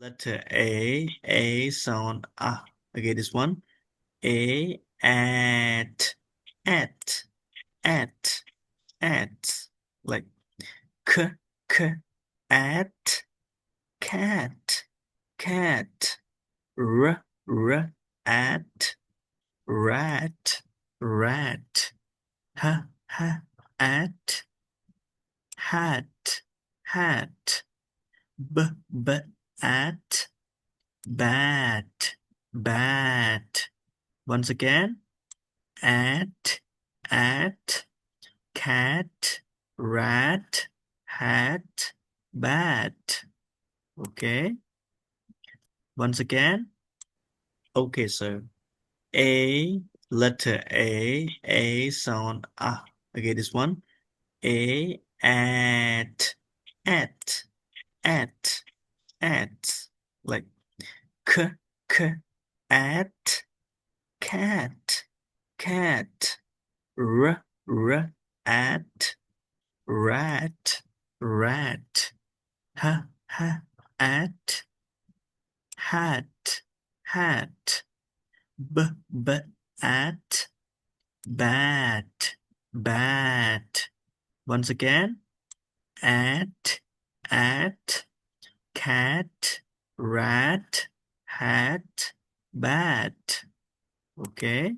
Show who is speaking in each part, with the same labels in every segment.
Speaker 1: Letter A sound okay, this one at like k at cat r at rat h at hat b at bat. Once again, at cat rat hat bat. Okay. Once again. Okay, so letter A sound okay, this one at like k at cat r at rat h at hat b at bat. Once again, at cat rat hat bat. Okay.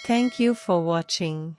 Speaker 2: Thank you for watching.